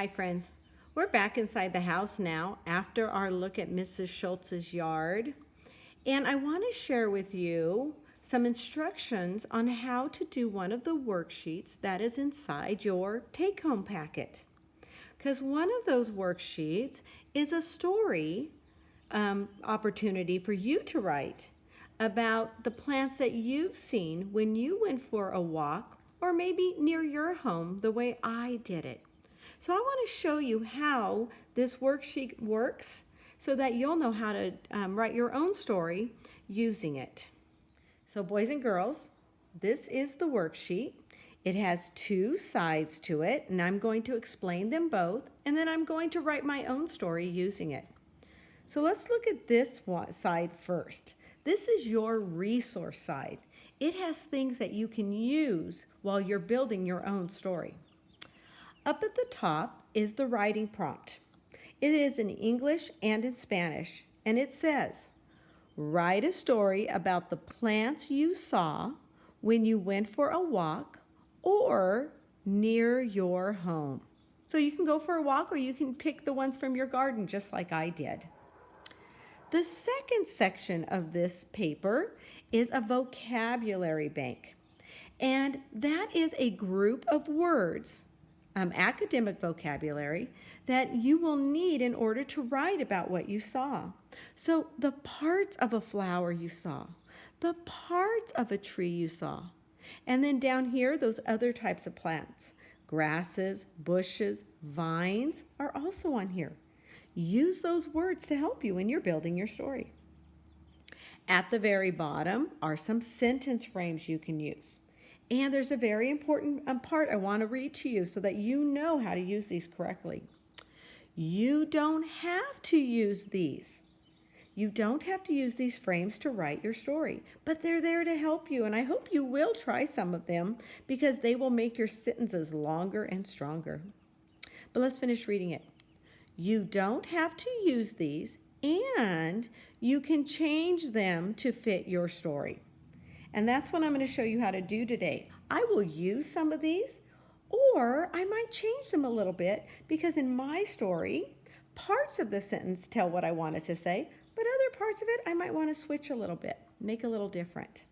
Hi friends, we're back inside the house now after our look at Mrs. Schultz's yard. And I want to share with you some instructions on how to do one of the worksheets that is inside your take-home packet. Because one of those worksheets is a story opportunity for you to write about the plants that you've seen when you went for a walk or maybe near your home the way I did it. So I want to show you how this worksheet works so that you'll know how to write your own story using it. So boys and girls, this is the worksheet. It has two sides to it, and I'm going to explain them both, and then I'm going to write my own story using it. So let's look at this side first. This is your resource side. It has things that you can use while you're building your own story. Up at the top is the writing prompt. It is in English and in Spanish, and it says, write a story about the plants you saw when you went for a walk or near your home. So you can go for a walk or you can pick the ones from your garden just like I did. The second section of this paper is a vocabulary bank, and that is a group of words, academic vocabulary, that you will need in order to write about what you saw. So the parts of a flower you saw, the parts of a tree you saw, and then down here, those other types of plants, grasses, bushes, vines are also on here. Use those words to help you when you're building your story. At the very bottom are some sentence frames you can use. And there's a very important part I want to read to you so that you know how to use these correctly. You don't have to use these. You don't have to use these frames to write your story, but they're there to help you, and I hope you will try some of them because they will make your sentences longer and stronger. But let's finish reading it. You don't have to use these, and you can change them to fit your story. And that's what I'm going to show you how to do today. I will use some of these, or I might change them a little bit because in my story, parts of the sentence tell what I wanted to say, but other parts of it I might want to switch a little bit, make a little different.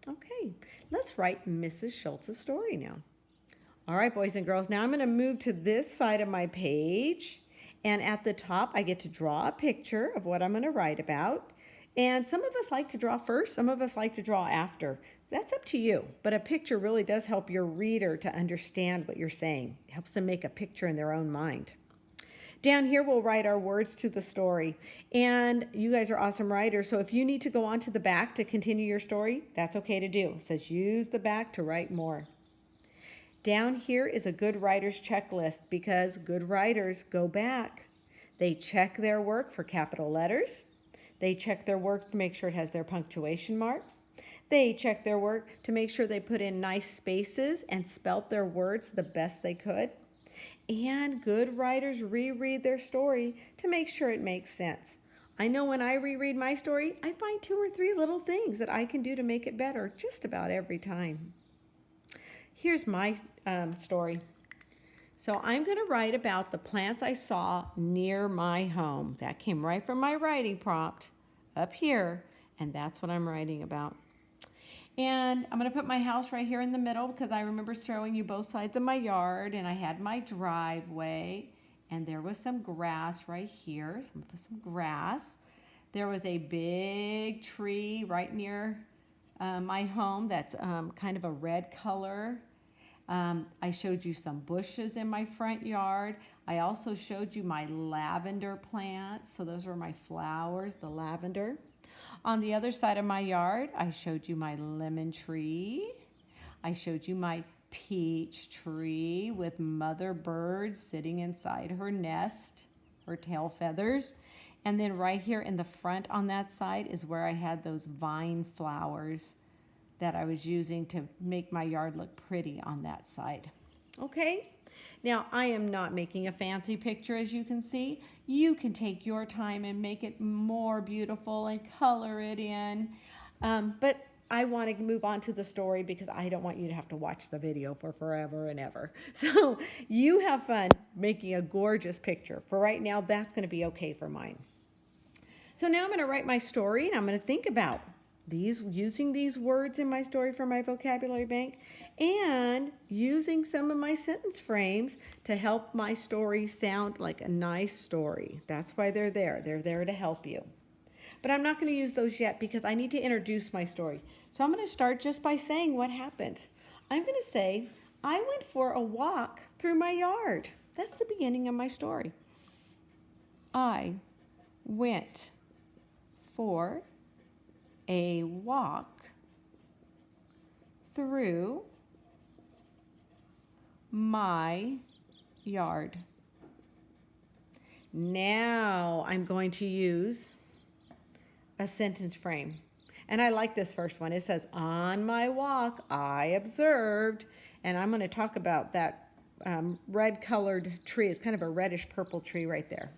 Okay, let's write Mrs. Schultz's story now. All right, boys and girls, now I'm going to move to this side of my page. And at the top, I get to draw a picture of what I'm going to write about. And some of us like to draw first, some of us like to draw after. That's up to you. But a picture really does help your reader to understand what you're saying. It helps them make a picture in their own mind. Down here, we'll write our words to the story. And you guys are awesome writers, so if you need to go on to the back to continue your story, that's okay to do. It says use the back to write more. Down here is a good writer's checklist because good writers go back. They check their work for capital letters. They check their work to make sure it has their punctuation marks. They check their work to make sure they put in nice spaces and spelt their words the best they could. And good writers reread their story to make sure it makes sense. I know when I reread my story, I find 2 or 3 little things that I can do to make it better just about every time. Here's my story. So I'm going to write about the plants I saw near my home. That came right from my writing prompt up here, and that's what I'm writing about. And I'm going to put my house right here in the middle because I remember showing you both sides of my yard, and I had my driveway, and there was some grass right here. So I'm going to put some grass. There was a big tree right near my home that's kind of a red color. I showed you some bushes in my front yard. I also showed you my lavender plants. So those were my flowers, the lavender. On the other side of my yard, I showed you my lemon tree. I showed you my peach tree with mother bird sitting inside her nest, her tail feathers. And then right here in the front on that side is where I had those vine flowers that I was using to make my yard look pretty on that side. Okay, now I am not making a fancy picture as you can see. You can take your time and make it more beautiful and color it in. But I want to move on to the story because I don't want you to have to watch the video for forever and ever. So you have fun making a gorgeous picture. For right now, that's going to be okay for mine. So now I'm going to write my story, and I'm going to think about using these words in my story for my vocabulary bank, and using some of my sentence frames to help my story sound like a nice story. That's why they're there. They're there to help you. But I'm not going to use those yet because I need to introduce my story. So I'm going to start just by saying what happened. I'm going to say, I went for a walk through my yard. That's the beginning of my story. I went for a walk through my yard. Now I'm going to use a sentence frame. And I like this first one. It says, on my walk, I observed, and I'm going to talk about that red colored tree. It's kind of a reddish purple tree right there.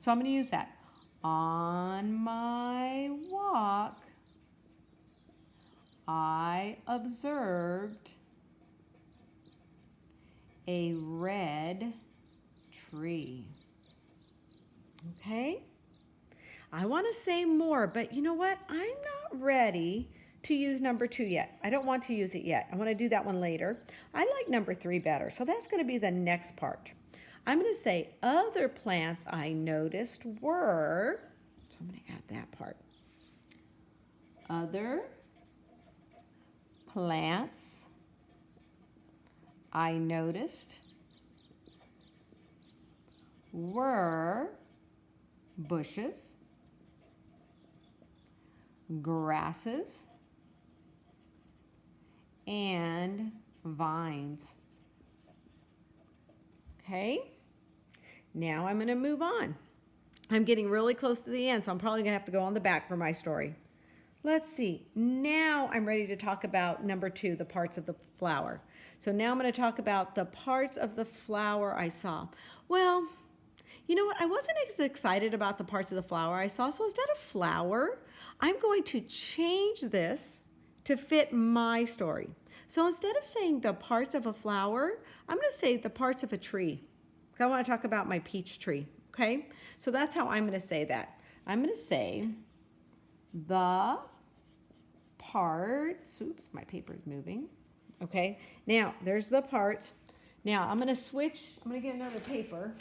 So I'm going to use that. On my walk, I observed a red tree. Okay? I want to say more, but you know what? I'm not ready to use number 2 yet. I don't want to use it yet. I want to do that one later. I like number 3 better, so that's going to be the next part. I'm going to say other plants I noticed were, so I'm going to add that part. Other plants I noticed were bushes, grasses, and vines. Okay, now I'm going to move on. I'm getting really close to the end, so I'm probably going to have to go on the back for my story. Let's see. Now I'm ready to talk about number 2, the parts of the flower. So now I'm going to talk about the parts of the flower I saw. Well, you know what? I wasn't as excited about the parts of the flower I saw, so instead of flower, I'm going to change this to fit my story. So instead of saying the parts of a flower, I'm going to say the parts of a tree. Because I want to talk about my peach tree, okay? So that's how I'm going to say that. I'm going to say the parts, oops, my paper is moving. Okay, now there's the parts. Now I'm going to switch, I'm going to get another paper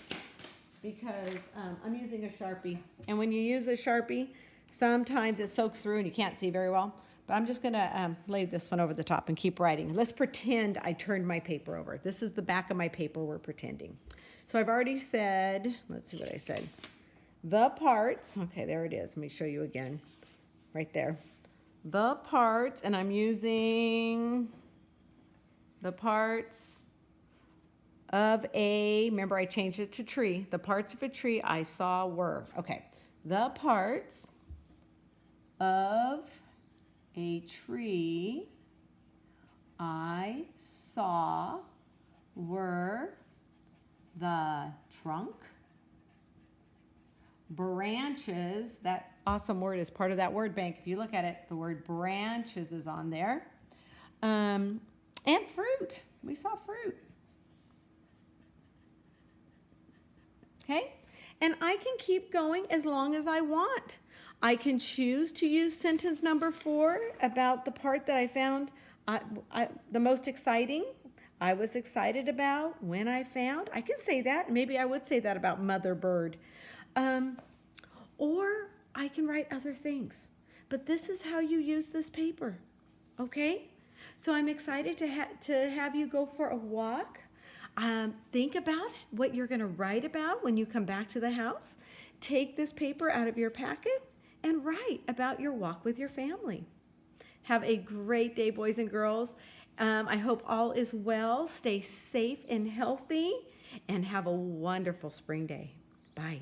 because I'm using a Sharpie. And when you use a Sharpie, sometimes it soaks through and you can't see very well. But I'm just going to lay this one over the top and keep writing. Let's pretend I turned my paper over. This is the back of my paper we're pretending. So I've already said, let's see what I said. The parts, okay, there it is. Let me show you again. Right there. The parts, and I'm using the parts of a, remember I changed it to tree. The parts of a tree I saw were, okay, the parts of a tree I saw were the trunk, branches, that awesome word is part of that word bank. If you look at it, the word branches is on there. And fruit. We saw fruit. Okay? And I can keep going as long as I want. I can choose to use sentence number 4 about the part that I found the most exciting. I was excited about when I found. I can say that. Maybe I would say that about Mother Bird. Or I can write other things. But this is how you use this paper. Okay? So I'm excited to have you go for a walk. Think about what you're going to write about when you come back to the house. Take this paper out of your packet and write about your walk with your family. Have a great day, boys and girls. I hope all is well. Stay safe and healthy, and have a wonderful spring day. Bye.